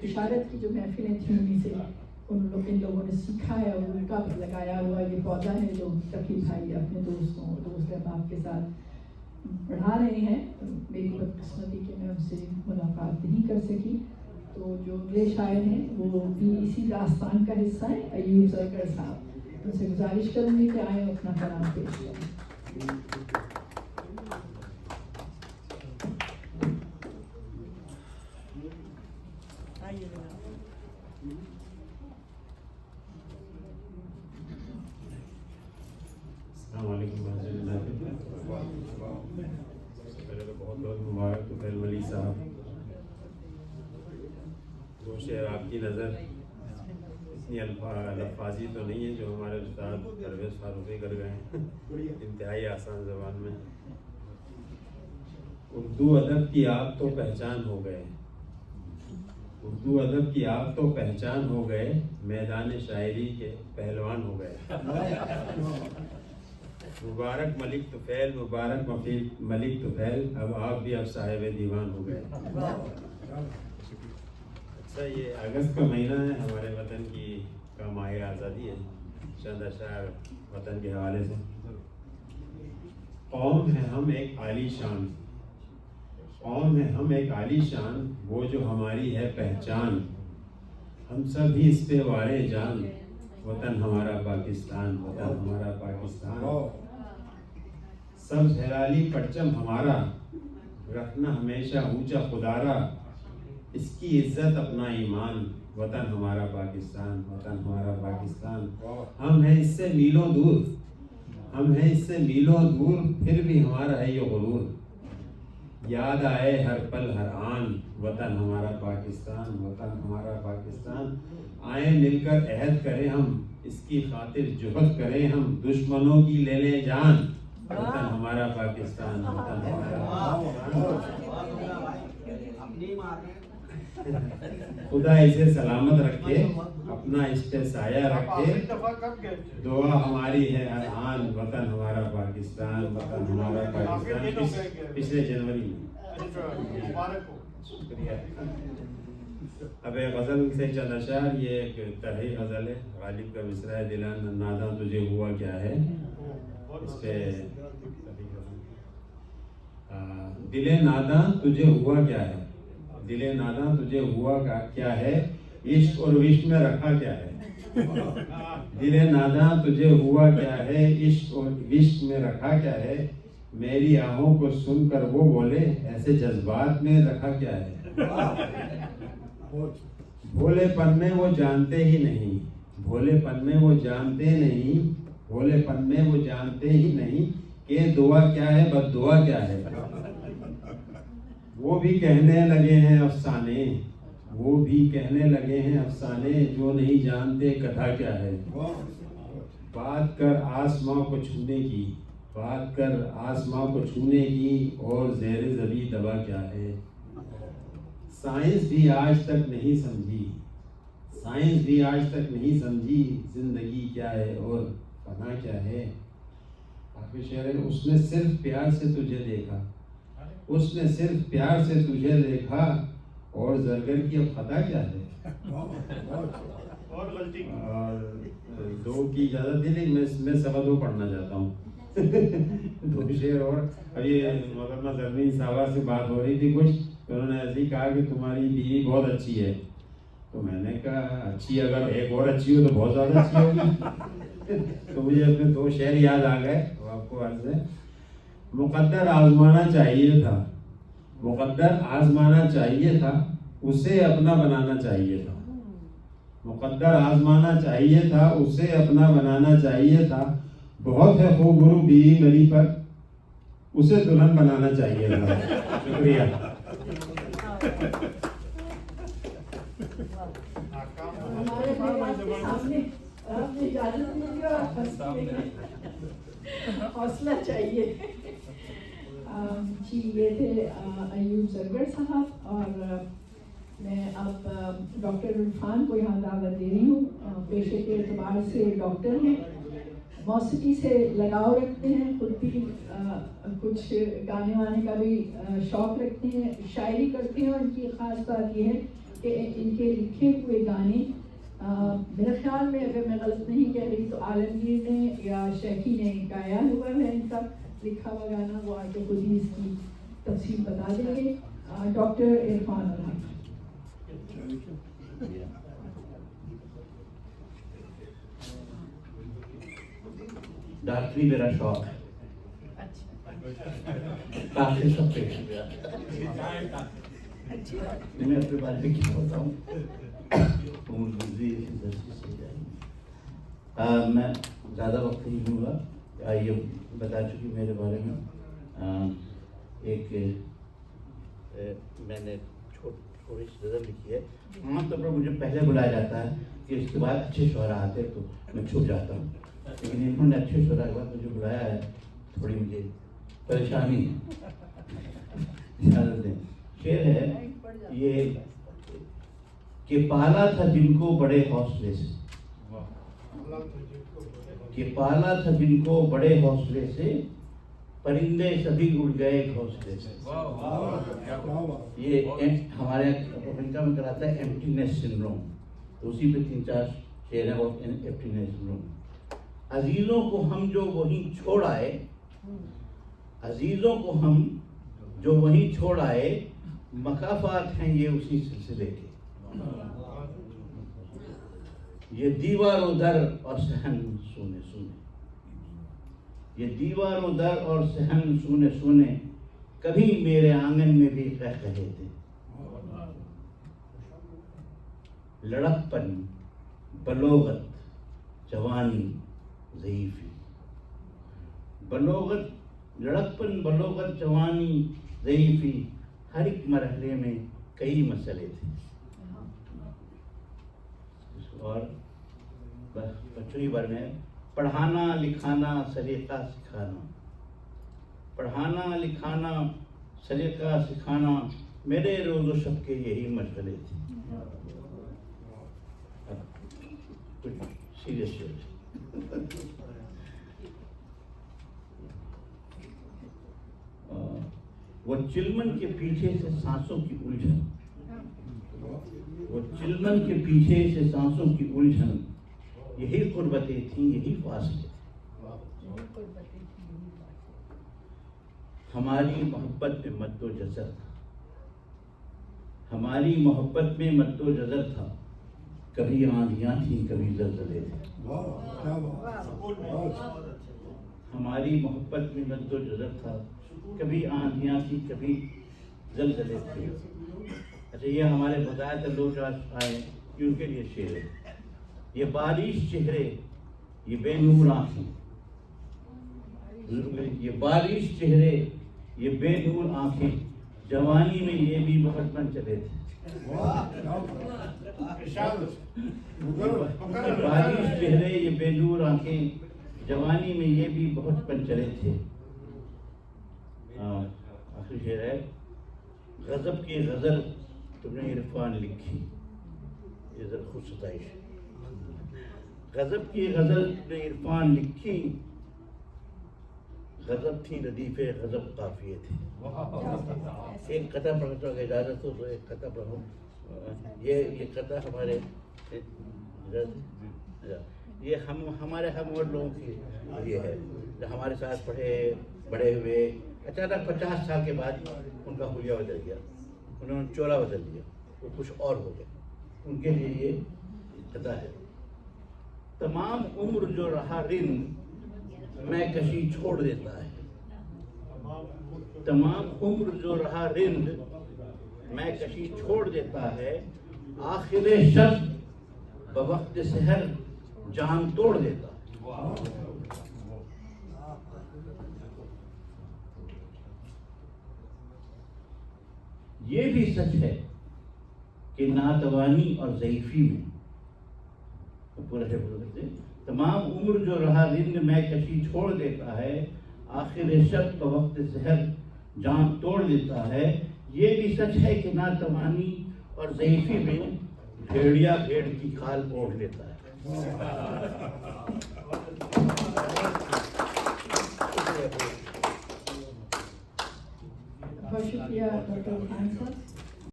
बिशारत की जो महफिलें थी उन्हीं से इन लोगों ने सीखा है और उनका लगाया हुआ ये पौधा है जो तकी भाई अपने दोस्त अहबाब के साथ पढ़ा रहे हैं। मेरी बदकिस्मती कि मैं उनसे मुलाकात नहीं कर सकी। तो जो अगले शायर हैं वो भी इसी दास्तान का हिस्सा है, अयूब ज़रगर साहब। उनसे गुजारिश करूँगी कि आए अपना कलाम पेश करें। सबसे पहले तो बहुत बहुत मुबारक तुफैल मलिक साहब। दो शेर आपकी नज़र इतनी अल्फाजी तो नहीं है जो हमारे उस्ताद परवेज़ फारूकी कर गए हैं, इंतहाई आसान ज़बान में। उर्दू अदब की आप तो पहचान हो गए, उर्दू अदब की आप तो पहचान हो गए, मैदान शायरी के पहलवान हो गए। मुबारक मलिक तुफैल, मुबारक मलिक तुफैल, अब आप भी अब साहिब दीवान हो गए। अच्छा, ये अगस्त का महीना है, हमारे वतन का माह आज़ादी है। चंद अशार वतन के हवाले से। कौम है हम एक आलीशान, कौम है हम एक आलीशान, वो जो हमारी है पहचान, हम सब भी इस पे वारे जान, वतन हमारा पाकिस्तान, वतन हमारा पाकिस्तान। सब हिलाली परचम हमारा, रखना हमेशा ऊंचा खुदारा, इसकी इज्जत अपना ईमान, वतन हमारा पाकिस्तान, वतन हमारा पाकिस्तान। हम हैं इससे मीलों दूर, हम हैं इससे मीलों दूर, फिर भी हमारा है ये गुरूर, याद आए हर पल हर आन, वतन हमारा पाकिस्तान, वतन हमारा पाकिस्तान। आए मिलकर अहद करें हम, इसकी खातिर जुहद करें हम, दुश्मनों की ले लें जान, वतन हमारा पाकिस्तान, वतन हमारा। खुदा इसे सलामत रखे, अपना इस पे साया रखे, दुआ हमारी है हर आन, वतन हमारा पाकिस्तान, वतन हमारा पाकिस्तान। पिछले जनवरी में। शुक्रिया। अब एक गज़ल से चंद अशार, ये एक तरही गज़ल है, गालिब का मिसरा है, दिला नादा तुझे हुआ क्या है। इस पे दिले नादा तुझे हुआ क्या है, दिले नादा तुझे हुआ क्या है, इश्क और विश्क में रखा क्या है। दिले नादा तुझे हुआ क्या है, इश्क और विश्क में रखा क्या है, मेरी आहों को सुनकर वो बोले, ऐसे जज्बात में रखा क्या है। भोलेपन में वो जानते ही नहीं, भोलेपन में वो जानते नहीं, भोलेपन में वो जानते ही नहीं कि दुआ क्या है बद्दुआ क्या है। वो भी कहने लगे हैं अफसाने, वो भी कहने लगे हैं अफसाने, जो नहीं जानते कथा क्या है। बात कर आसमां को छूने की, बात कर आसमां को छूने की, और ज़ेरे ज़बी दवा क्या है। साइंस भी आज तक नहीं समझी, साइंस भी आज तक नहीं समझी, जिंदगी क्या है और फना क्या है। आखिर शेर है, उसने सिर्फ प्यार से तुझे देखा, उसने सिर्फ प्यार से तुझे देखा, और ज़रगर की अब खता क्या है। और गलती और दो की इजाज़त थी, लेकिन मैं सवा दो पढ़ना चाहता हूँ। दो शेर और। अभी मोहतरमा ज़रमीन साहबा से बात हो रही थी कुछ, तो उन्होंने ऐसे ही कहा कि तुम्हारी बीवी बहुत अच्छी है। तो मैंने कहा अच्छी, अगर एक और अच्छी हो तो बहुत ज़्यादा अच्छी होगी। तो मुझे अपने दो शेर याद आ गए, तो आपको अर्ज़ है। मुक़द्दर आज़माना चाहिए था, मुक़द्दर आज़माना चाहिए था, उसे अपना बनाना चाहिए था। मुक़द्दर आज़माना चाहिए था, उसे अपना बनाना चाहिए था। बहुत है खूबरू बीवी मेरी पर, उसे दुल्हन बनाना चाहिए था। शुक्रिया। हौसला चाहिए। जी, ये थे अयूब ज़रगर साहब। और मैं अब डॉक्टर इरफान को यहाँ दावत दे रही हूँ। पेशे के एतबार से डॉक्टर हैं, मौसीकी से लगाव रखते हैं, खुद भी कुछ गाने वाने का भी शौक़ रखते हैं, शायरी करते हैं। और उनकी ख़ास बात ये है कि इनके लिखे हुए गाने मेरे ख्याल में, अगर मैं गलत नहीं कह रही तो आलमगीर ने या शेखी ने गाया हुआ है इनका लिखा हुआ गाना। वो आगे खुद ही इसकी तफसील बता देंगे। डॉक्टर इरफान अहमद। डॉक्टरी मेरा शौक है। काफी सब पेश मैं अपने बारे में क्या बताऊँ। मैं ज़्यादा वक्त नहीं लूँगा। ये बता चुकी मेरे बारे में। मैंने थोड़ी सी नज़र लिखी है। आमतौर पर मुझे पहले बुलाया जाता है कि इसके बाद अच्छे शोहरा आते तो मैं छुप जाता हूँ, लेकिन इन्होंने अच्छे शोहरा के बाद मुझे बुलाया है, थोड़ी मुझे परेशानी है। इजाज़त दें। शेर है ये कि पाला था जिनको बड़े हौसले से, कि पाला था जिनको बड़े हौसले से, परिंदे सभी उड़ गए घोंसले से। ये हमारे अफ्रीका में कराता है एम्प्टीनेस सिंड्रोम, तो उसी पे 3-4 शेर है बहुत एम्प्टीनेस सिंड्रोम। अजीजों को हम जो वहीं छोड़ आए, अजीजों को हम जो वहीं छोड़ आए, मकाफात हैं ये उसी सिलसिले के। ये दीवारों दर और सहन सुने सुने, ये दीवारों दर और सहन सुने सुने, कभी मेरे आंगन में भी कह कहे थे। लड़कपन, बलोगत, जवानी, ज़ईफ़ी। बलोगत, लड़कपन, बलोगत, जवानी, ज़ईफ़ी, हर एक मरहले में कई मसले थे। और बच्चों ही बार में पढ़ाना लिखाना सलीका सिखाना, पढ़ाना लिखाना सलीका सिखाना, मेरे रोज़ो शब के यही मशगले थे। कुछ सीरियस वो चिलमन के पीछे से सांसों की उलझन, वो चिलमन के पीछे से सांसों की उलझन, यही कुर्बतें थी यही फासले। हमारी मोहब्बत में मद्दो जज़र था, हमारी मोहब्बत में मद्दो जज़र था, कभी आंधियां थी कभी ज़लज़ले थे। हमारी मोहब्बत में मद्दो जज़र था, कभी आंधियां थी कभी ज़लज़ले थे। अच्छा, ये हमारे बताया था लोग आए कि उनके लिए शेर है। ये बारिश चेहरे, ये बेनूर आँखें, ये बारिश चेहरे, ये बेनूर आँखें, जवानी में ये भी बहुत मन चले थे। बारिश चेहरे, ये बेनूर आँखें, जवानी में ये भी बहुत मन चले थे। आखिरी शेर है, गज़ब की गज़ल तुमने इरफान लिखी, ये जरा खुद सताइश। गज़ब की गज़ल तुमने इरफान लिखी, गज़ब थी रदीफ़े गज़ब काफ़िये थे। एक कथा पढ़ता हूँ, इजाज़त हो तो एक कथा पढ़ूँ। ये कथा हमारे ये हमारे हम और लोगों की ये है, जो हमारे साथ पढ़े बड़े हुए, अचानक 50 साल के बाद उनका हुलिया बदल गया, उन्होंने चोला बदल दिया, वो कुछ और हो गया। उनके लिए ये कथा है। तमाम उम्र जो रहा रिंद, मैं कशी छोड़ देता है। तमाम उम्र जो रहा रिंद, मैं कशी छोड़ देता है। आखिरे शब बवक्त सहर जान तोड़ देता है। ये भी सच है कि नातवानी और ज़ईफ़ी में पूरा है बोलते, तमाम उम्र जो रहा रिंद में कशी छोड़ देता है, आखिर शब का वक्त सहर जान तोड़ देता है। ये भी सच है कि नातवानी और ज़ईफ़ी में भेड़िया भेड़ की खाल ओढ़ लेता है। बहुत शुक्रिया डॉक्टर खान साहब।